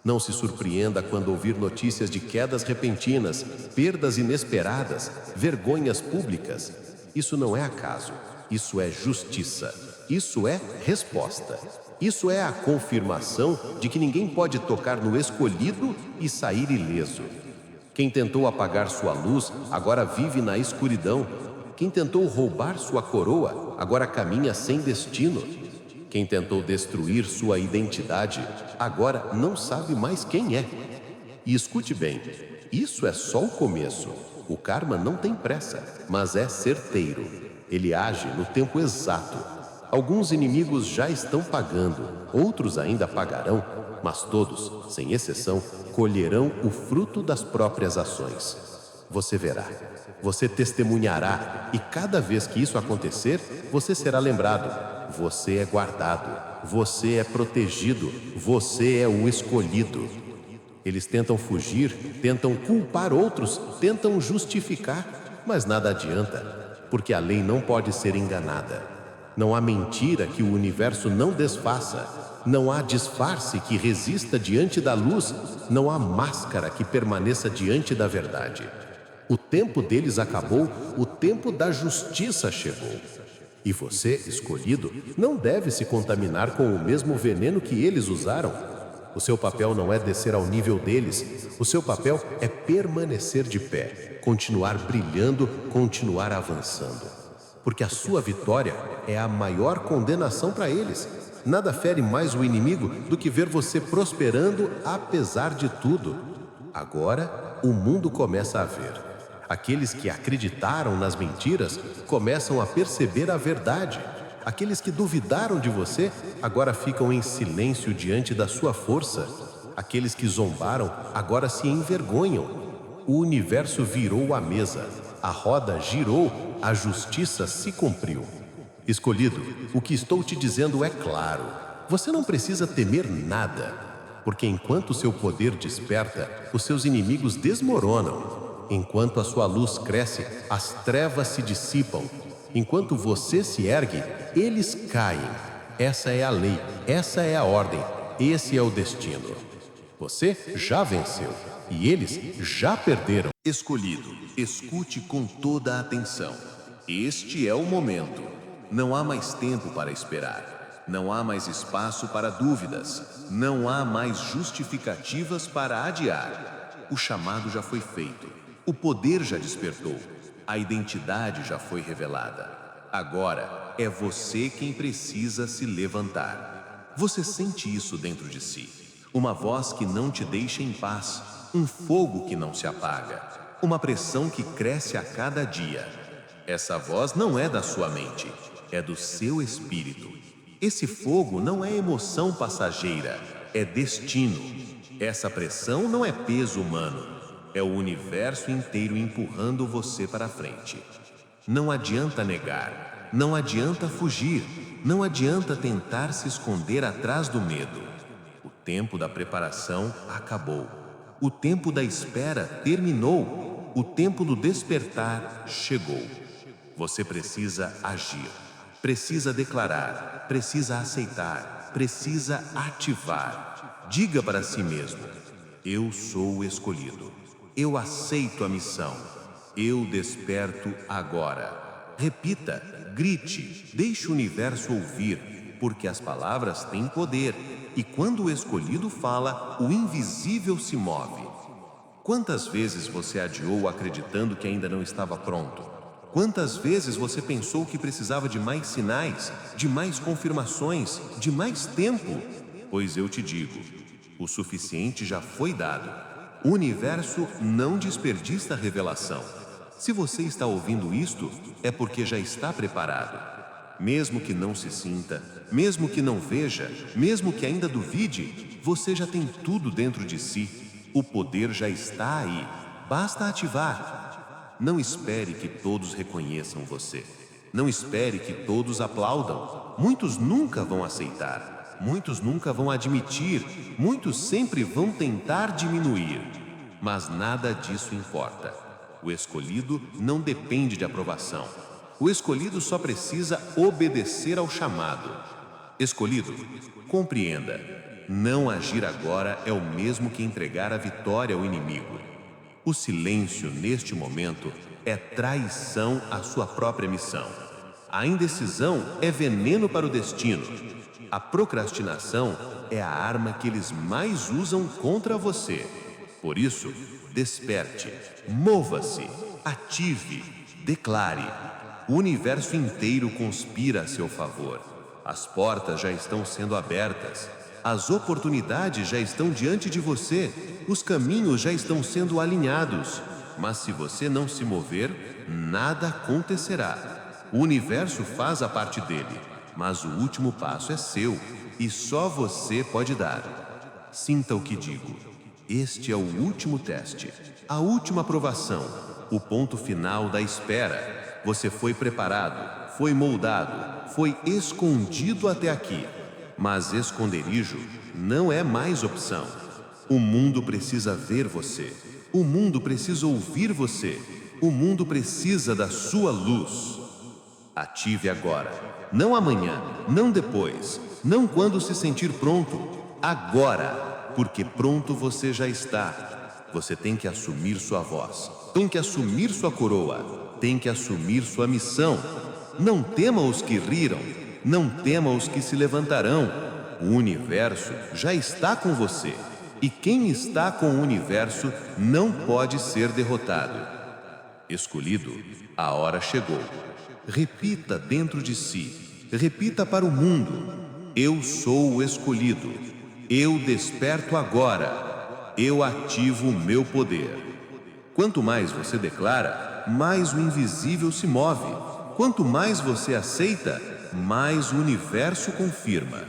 Não se surpreenda quando ouvir notícias de quedas repentinas, perdas inesperadas, vergonhas públicas. Isso não é acaso, isso é justiça, isso é resposta. Isso é a confirmação de que ninguém pode tocar no escolhido e sair ileso. Quem tentou apagar sua luz, agora vive na escuridão. Quem tentou roubar sua coroa, agora caminha sem destino. Quem tentou destruir sua identidade, agora não sabe mais quem é. E escute bem, isso é só o começo. O karma não tem pressa, mas é certeiro. Ele age no tempo exato. Alguns inimigos já estão pagando, outros ainda pagarão, mas todos, sem exceção, colherão o fruto das próprias ações. Você verá, você testemunhará, e cada vez que isso acontecer, você será lembrado. Você é guardado, você é protegido, você é o escolhido. Eles tentam fugir, tentam culpar outros, tentam justificar, mas nada adianta, porque a lei não pode ser enganada. Não há mentira que o universo não desfaça. Não há disfarce que resista diante da luz. Não há máscara que permaneça diante da verdade. O tempo deles acabou, o tempo da justiça chegou. E você, escolhido, não deve se contaminar com o mesmo veneno que eles usaram. O seu papel não é descer ao nível deles. O seu papel é permanecer de pé, continuar brilhando, continuar avançando. Porque a sua vitória é a maior condenação para eles. Nada fere mais o inimigo do que ver você prosperando apesar de tudo. Agora, o mundo começa a ver. Aqueles que acreditaram nas mentiras começam a perceber a verdade. Aqueles que duvidaram de você agora ficam em silêncio diante da sua força. Aqueles que zombaram agora se envergonham. O universo virou a mesa. A roda girou, a justiça se cumpriu. Escolhido, o que estou te dizendo é claro. Você não precisa temer nada, porque enquanto seu poder desperta, os seus inimigos desmoronam. Enquanto a sua luz cresce, as trevas se dissipam. Enquanto você se ergue, eles caem. Essa é a lei, essa é a ordem, esse é o destino. Você já venceu e eles já perderam. Escolhido, escute com toda a atenção. Este é o momento. Não há mais tempo para esperar. Não há mais espaço para dúvidas. Não há mais justificativas para adiar. O chamado já foi feito. O poder já despertou. A identidade já foi revelada. Agora é você quem precisa se levantar. Você sente isso dentro de si. Uma voz que não te deixa em paz. Um fogo que não se apaga. Uma pressão que cresce a cada dia. Essa voz não é da sua mente, é do seu espírito. Esse fogo não é emoção passageira, é destino. Essa pressão não é peso humano, é o universo inteiro empurrando você para frente. Não adianta negar, não adianta fugir, não adianta tentar se esconder atrás do medo. O tempo da preparação acabou. O tempo da espera terminou. O tempo do despertar chegou. Você precisa agir, precisa declarar, precisa aceitar, precisa ativar. Diga para si mesmo: eu sou o escolhido. Eu aceito a missão. Eu desperto agora. Repita, grite, deixe o universo ouvir, porque as palavras têm poder. E quando o escolhido fala, o invisível se move. Quantas vezes você adiou acreditando que ainda não estava pronto? Quantas vezes você pensou que precisava de mais sinais, de mais confirmações, de mais tempo? Pois eu te digo, o suficiente já foi dado. O universo não desperdiça a revelação. Se você está ouvindo isto, é porque já está preparado. Mesmo que não se sinta, mesmo que não veja, mesmo que ainda duvide, você já tem tudo dentro de si. O poder já está aí. Basta ativar. Não espere que todos reconheçam você. Não espere que todos aplaudam. Muitos nunca vão aceitar. Muitos nunca vão admitir. Muitos sempre vão tentar diminuir. Mas nada disso importa. O escolhido não depende de aprovação. O escolhido só precisa obedecer ao chamado. Escolhido, compreenda. Não agir agora é o mesmo que entregar a vitória ao inimigo. O silêncio, neste momento, é traição à sua própria missão. A indecisão é veneno para o destino. A procrastinação é a arma que eles mais usam contra você. Por isso, desperte, mova-se, ative, declare. O universo inteiro conspira a seu favor. As portas já estão sendo abertas. As oportunidades já estão diante de você. Os caminhos já estão sendo alinhados. Mas se você não se mover, nada acontecerá. O universo faz a parte dele, mas o último passo é seu e só você pode dar. Sinta o que digo. Este é o último teste, a última aprovação, o ponto final da espera. Você foi preparado, foi moldado, foi escondido até aqui. Mas esconderijo não é mais opção. O mundo precisa ver você. O mundo precisa ouvir você. O mundo precisa da sua luz. Ative agora. Não amanhã, não depois, não quando se sentir pronto. Agora, porque pronto você já está. Você tem que assumir sua voz. Tem que assumir sua coroa. Tem que assumir sua missão. Não tema os que riram. Não tema os que se levantarão. O universo já está com você. E quem está com o universo não pode ser derrotado. Escolhido, a hora chegou. Repita dentro de si. Repita para o mundo. Eu sou o escolhido. Eu desperto agora. Eu ativo o meu poder. Quanto mais você declara, mais o invisível se move. Quanto mais você aceita, mais o universo confirma.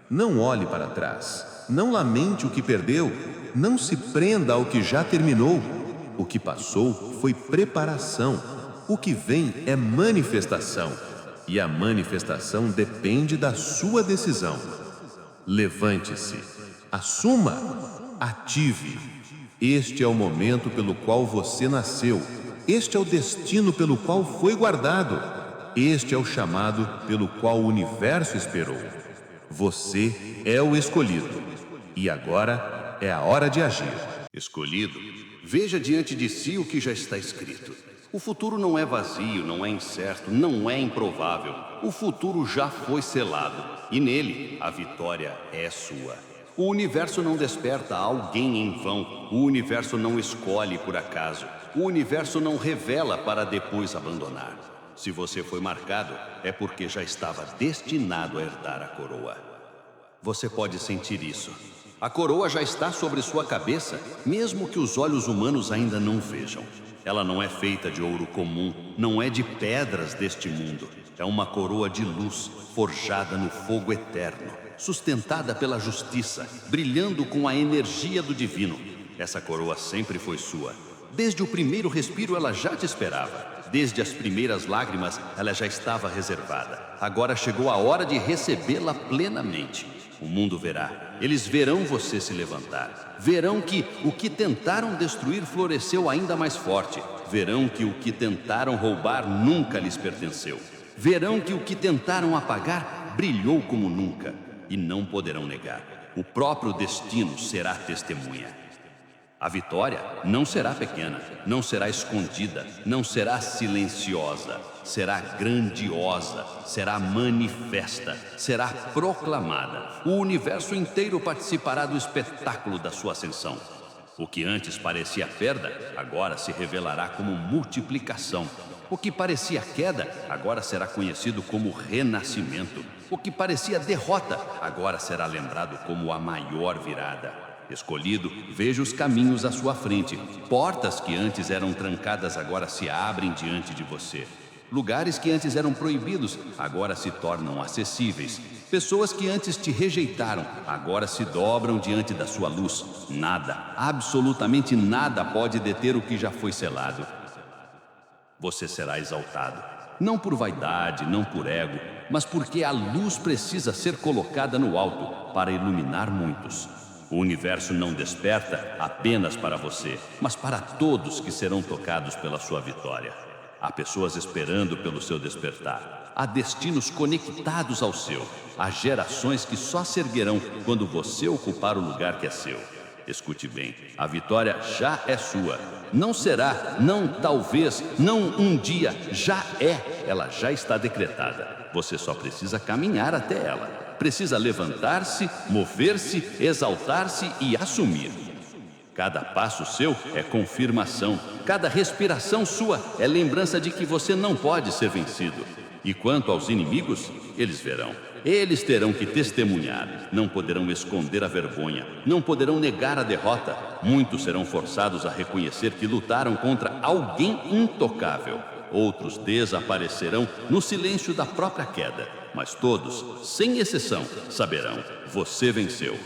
Não olhe para trás. Não lamente o que perdeu. Não se prenda ao que já terminou. O que passou foi preparação. O que vem é manifestação. E a manifestação depende da sua decisão. Levante-se. Assuma. Ative. Este é o momento pelo qual você nasceu. Este é o destino pelo qual foi guardado. Este é o chamado pelo qual o universo esperou. Você é o escolhido. E agora é a hora de agir. Escolhido, veja diante de si o que já está escrito. O futuro não é vazio, não é incerto, não é improvável. O futuro já foi selado e nele a vitória é sua. O universo não desperta alguém em vão. O universo não escolhe por acaso. O universo não revela para depois abandonar. Se você foi marcado, é porque já estava destinado a herdar a coroa. Você pode sentir isso. A coroa já está sobre sua cabeça, mesmo que os olhos humanos ainda não vejam. Ela não é feita de ouro comum, não é de pedras deste mundo. É uma coroa de luz, forjada no fogo eterno, sustentada pela justiça, brilhando com a energia do divino. Essa coroa sempre foi sua. Desde o primeiro respiro ela já te esperava. Desde as primeiras lágrimas ela já estava reservada. Agora chegou a hora de recebê-la plenamente. O mundo verá. Eles verão você se levantar. Verão que o que tentaram destruir floresceu ainda mais forte. Verão que o que tentaram roubar nunca lhes pertenceu. Verão que o que tentaram apagar brilhou como nunca. E não poderão negar. O próprio destino será testemunha. A vitória não será pequena, não será escondida, não será silenciosa, será grandiosa, será manifesta, será proclamada. O universo inteiro participará do espetáculo da sua ascensão. O que antes parecia perda, agora se revelará como multiplicação. O que parecia queda, agora será conhecido como renascimento. O que parecia derrota, agora será lembrado como a maior virada. Escolhido, veja os caminhos à sua frente. Portas que antes eram trancadas agora se abrem diante de você. Lugares que antes eram proibidos agora se tornam acessíveis. Pessoas que antes te rejeitaram agora se dobram diante da sua luz. Nada, absolutamente nada pode deter o que já foi selado. Você será exaltado, não por vaidade, não por ego, mas porque a luz precisa ser colocada no alto para iluminar muitos. O universo não desperta apenas para você, mas para todos que serão tocados pela sua vitória. Há pessoas esperando pelo seu despertar. Há destinos conectados ao seu. Há gerações que só se erguerão quando você ocupar o lugar que é seu. Escute bem, a vitória já é sua. Não será, não talvez, não um dia, já é. Ela já está decretada. Você só precisa caminhar até ela. Precisa levantar-se, mover-se, exaltar-se e assumir. Cada passo seu é confirmação. Cada respiração sua é lembrança de que você não pode ser vencido. E quanto aos inimigos, eles verão. Eles terão que testemunhar. Não poderão esconder a vergonha. Não poderão negar a derrota. Muitos serão forçados a reconhecer que lutaram contra alguém intocável. Outros desaparecerão no silêncio da própria queda. Mas todos, sem exceção, saberão: você venceu.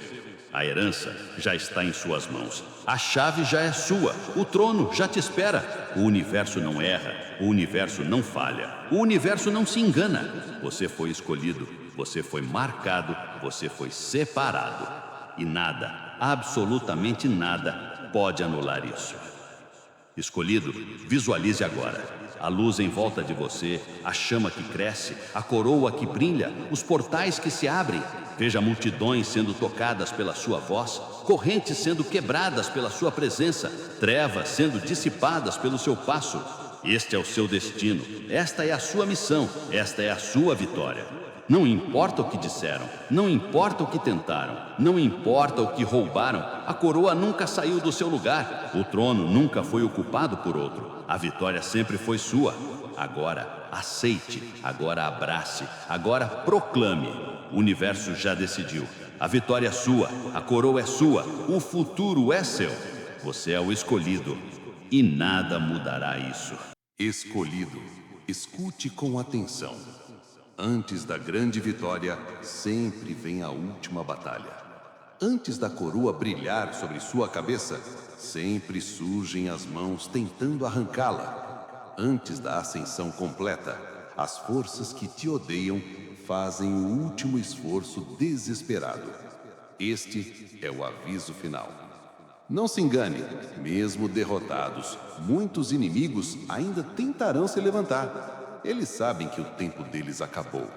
A herança já está em suas mãos. A chave já é sua. O trono já te espera. O universo não erra. O universo não falha. O universo não se engana. Você foi escolhido. Você foi marcado. Você foi separado. E nada, absolutamente nada, pode anular isso. Escolhido, visualize agora. A luz em volta de você, a chama que cresce, a coroa que brilha, os portais que se abrem. Veja multidões sendo tocadas pela sua voz, correntes sendo quebradas pela sua presença, trevas sendo dissipadas pelo seu passo. Este é o seu destino, esta é a sua missão, esta é a sua vitória. Não importa o que disseram, não importa o que tentaram, não importa o que roubaram, a coroa nunca saiu do seu lugar, o trono nunca foi ocupado por outro, a vitória sempre foi sua. Agora aceite, agora abrace, agora proclame. O universo já decidiu, a vitória é sua, a coroa é sua, o futuro é seu. Você é o escolhido e nada mudará isso. Escolhido, escute com atenção. Antes da grande vitória, sempre vem a última batalha. Antes da coroa brilhar sobre sua cabeça, sempre surgem as mãos tentando arrancá-la. Antes da ascensão completa, as forças que te odeiam fazem o último esforço desesperado. Este é o aviso final. Não se engane, mesmo derrotados, muitos inimigos ainda tentarão se levantar. Eles sabem que o tempo deles acabou,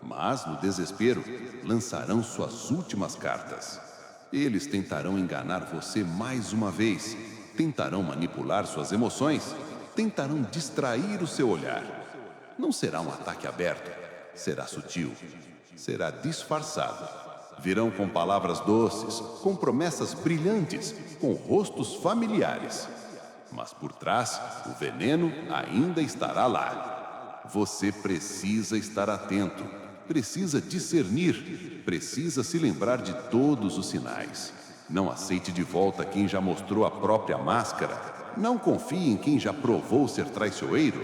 mas no desespero lançarão suas últimas cartas. Eles tentarão enganar você mais uma vez, tentarão manipular suas emoções, tentarão distrair o seu olhar. Não será um ataque aberto, será sutil, será disfarçado. Virão com palavras doces, com promessas brilhantes, com rostos familiares. Mas por trás, o veneno ainda estará lá. Você precisa estar atento, precisa discernir, precisa se lembrar de todos os sinais. Não aceite de volta quem já mostrou a própria máscara. Não confie em quem já provou ser traiçoeiro.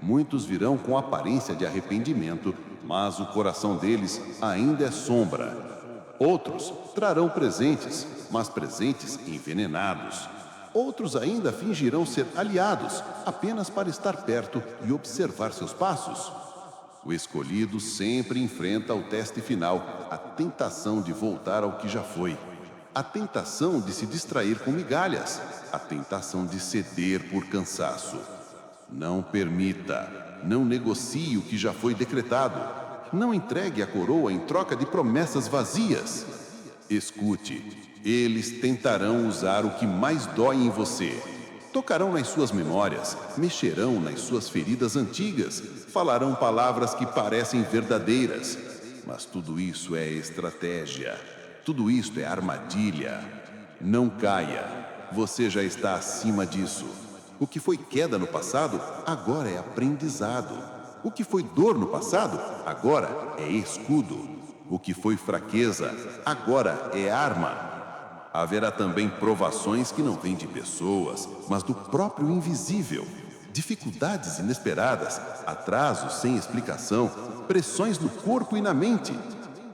Muitos virão com aparência de arrependimento, mas o coração deles ainda é sombra. Outros trarão presentes, mas presentes envenenados. Outros ainda fingirão ser aliados, apenas para estar perto e observar seus passos. O escolhido sempre enfrenta o teste final, a tentação de voltar ao que já foi. A tentação de se distrair com migalhas, a tentação de ceder por cansaço. Não permita, não negocie o que já foi decretado. Não entregue a coroa em troca de promessas vazias. Escute. Eles tentarão usar o que mais dói em você. Tocarão nas suas memórias, mexerão nas suas feridas antigas, falarão palavras que parecem verdadeiras. Mas tudo isso é estratégia. Tudo isso é armadilha. Não caia. Você já está acima disso. O que foi queda no passado, agora é aprendizado. O que foi dor no passado, agora é escudo. O que foi fraqueza, agora é arma. Haverá também provações que não vêm de pessoas, mas do próprio invisível. Dificuldades inesperadas, atrasos sem explicação, pressões no corpo e na mente.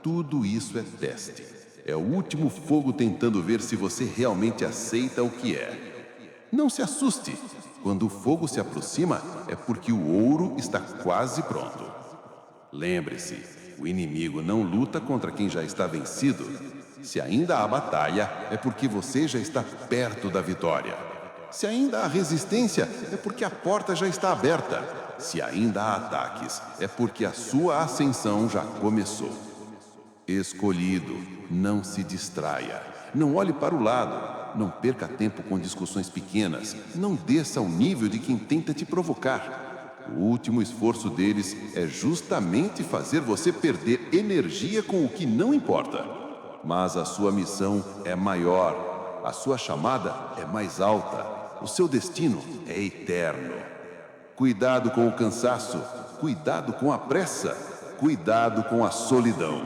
Tudo isso é teste. É o último fogo tentando ver se você realmente aceita o que é. Não se assuste. Quando o fogo se aproxima, é porque o ouro está quase pronto. Lembre-se, o inimigo não luta contra quem já está vencido. Se ainda há batalha, é porque você já está perto da vitória. Se ainda há resistência, é porque a porta já está aberta. Se ainda há ataques, é porque a sua ascensão já começou. Escolhido, não se distraia. Não olhe para o lado. Não perca tempo com discussões pequenas. Não desça ao nível de quem tenta te provocar. O último esforço deles é justamente fazer você perder energia com o que não importa. Mas a sua missão é maior. A sua chamada é mais alta. O seu destino é eterno. Cuidado com o cansaço. Cuidado com a pressa. Cuidado com a solidão.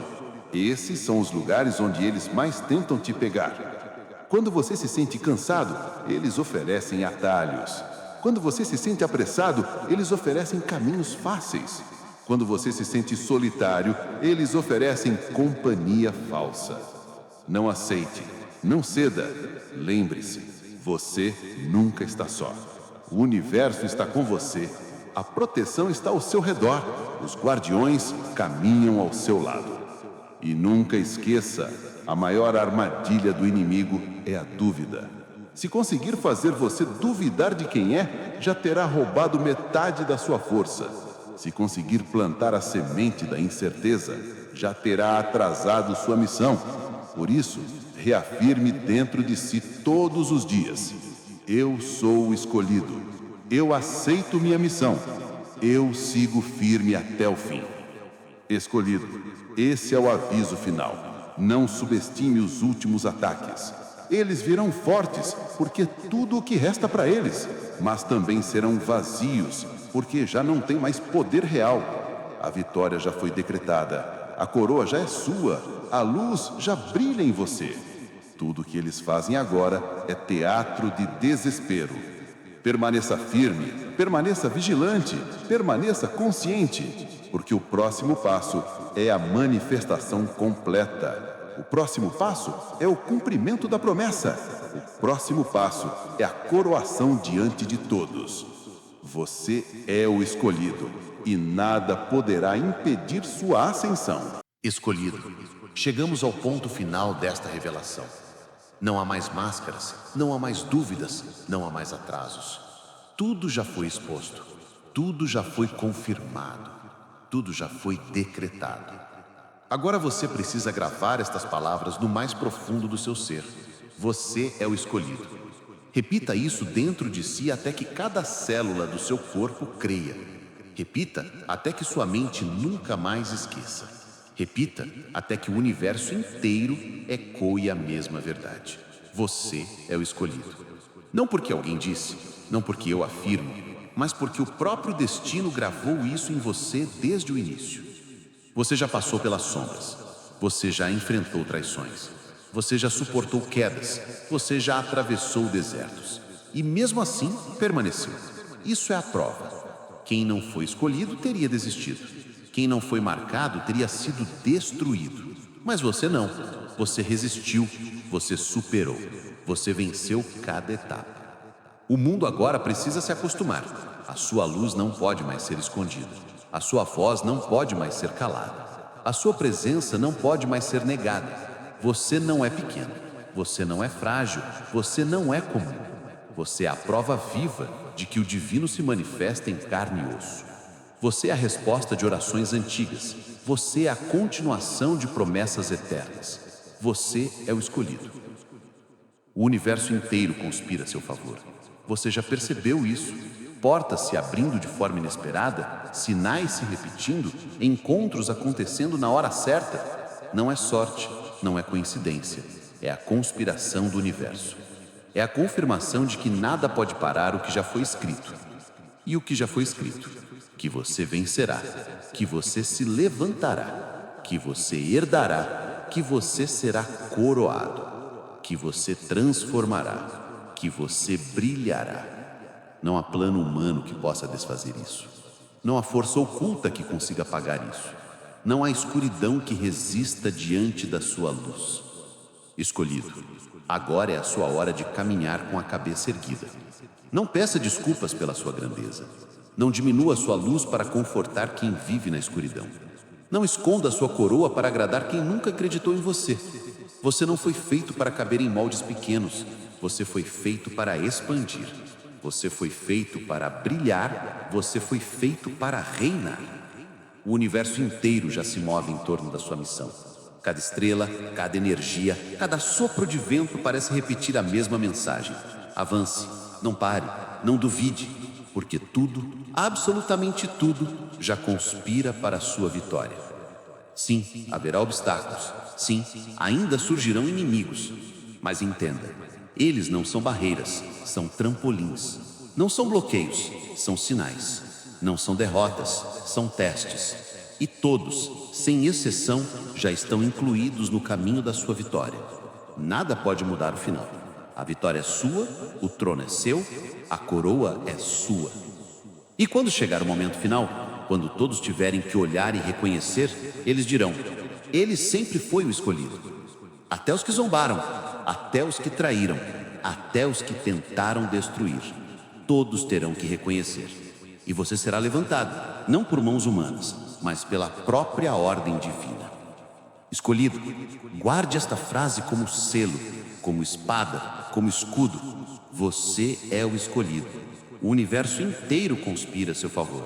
Esses são os lugares onde eles mais tentam te pegar. Quando você se sente cansado, eles oferecem atalhos. Quando você se sente apressado, eles oferecem caminhos fáceis. Quando você se sente solitário, eles oferecem companhia falsa. Não aceite, não ceda. Lembre-se, você nunca está só. O universo está com você. A proteção está ao seu redor. Os guardiões caminham ao seu lado. E nunca esqueça, a maior armadilha do inimigo é a dúvida. Se conseguir fazer você duvidar de quem é, já terá roubado metade da sua força. Se conseguir plantar a semente da incerteza, já terá atrasado sua missão. Por isso, reafirme dentro de si todos os dias: eu sou o escolhido. Eu aceito minha missão. Eu sigo firme até o fim. Escolhido, esse é o aviso final. Não subestime os últimos ataques. Eles virão fortes, porque tudo o que resta para eles, mas também serão vazios, porque já não tem mais poder real. A vitória já foi decretada. A coroa já é sua. A luz já brilha em você. Tudo o que eles fazem agora é teatro de desespero. Permaneça firme, permaneça vigilante, permaneça consciente, porque o próximo passo é a manifestação completa. O próximo passo é o cumprimento da promessa. O próximo passo é a coroação diante de todos. Você é o escolhido e nada poderá impedir sua ascensão. Escolhido, chegamos ao ponto final desta revelação. Não há mais máscaras, não há mais dúvidas, não há mais atrasos. Tudo já foi exposto, tudo já foi confirmado, tudo já foi decretado. Agora você precisa gravar estas palavras no mais profundo do seu ser. Você é o escolhido. Repita isso dentro de si até que cada célula do seu corpo creia. Repita até que sua mente nunca mais esqueça. Repita até que o universo inteiro ecoe a mesma verdade. Você é o escolhido. Não porque alguém disse, não porque eu afirmo, mas porque o próprio destino gravou isso em você desde o início. Você já passou pelas sombras. Você já enfrentou traições. Você já suportou quedas. Você já atravessou desertos. E mesmo assim, permaneceu. Isso é a prova. Quem não foi escolhido teria desistido. Quem não foi marcado teria sido destruído. Mas você não. Você resistiu. Você superou. Você venceu cada etapa. O mundo agora precisa se acostumar. A sua luz não pode mais ser escondida. A sua voz não pode mais ser calada. A sua presença não pode mais ser negada. Você não é pequeno. Você não é frágil. Você não é comum. Você é a prova viva de que o divino se manifesta em carne e osso. Você é a resposta de orações antigas. Você é a continuação de promessas eternas. Você é o escolhido. O universo inteiro conspira a seu favor. Você já percebeu isso? Portas se abrindo de forma inesperada, sinais se repetindo, encontros acontecendo na hora certa. Não é sorte, não é coincidência. É a conspiração do universo. É a confirmação de que nada pode parar o que já foi escrito. E o que já foi escrito? Que você vencerá, que você se levantará, que você herdará, que você será coroado, que você transformará, que você brilhará. Não há plano humano que possa desfazer isso. Não há força oculta que consiga apagar isso. Não há escuridão que resista diante da sua luz. Escolhido, agora é a sua hora de caminhar com a cabeça erguida. Não peça desculpas pela sua grandeza. Não diminua sua luz para confortar quem vive na escuridão. Não esconda a sua coroa para agradar quem nunca acreditou em você. Você não foi feito para caber em moldes pequenos. Você foi feito para expandir. Você foi feito para brilhar. Você foi feito para reinar. O universo inteiro já se move em torno da sua missão. Cada estrela, cada energia, cada sopro de vento parece repetir a mesma mensagem. Avance, não pare, não duvide, porque tudo, absolutamente tudo, já conspira para a sua vitória. Sim, haverá obstáculos. Sim, ainda surgirão inimigos. Mas entenda, eles não são barreiras, são trampolins. Não são bloqueios, são sinais. Não são derrotas, são testes. E todos, sem exceção, já estão incluídos no caminho da sua vitória. Nada pode mudar o final. A vitória é sua, o trono é seu, a coroa é sua. E quando chegar o momento final, quando todos tiverem que olhar e reconhecer, eles dirão: ele sempre foi o escolhido. Até os que zombaram, até os que traíram, até os que tentaram destruir, todos terão que reconhecer. E você será levantado, não por mãos humanas, mas pela própria ordem divina. Escolhido, guarde esta frase como selo, como espada, como escudo. Você é o escolhido. O universo inteiro conspira a seu favor.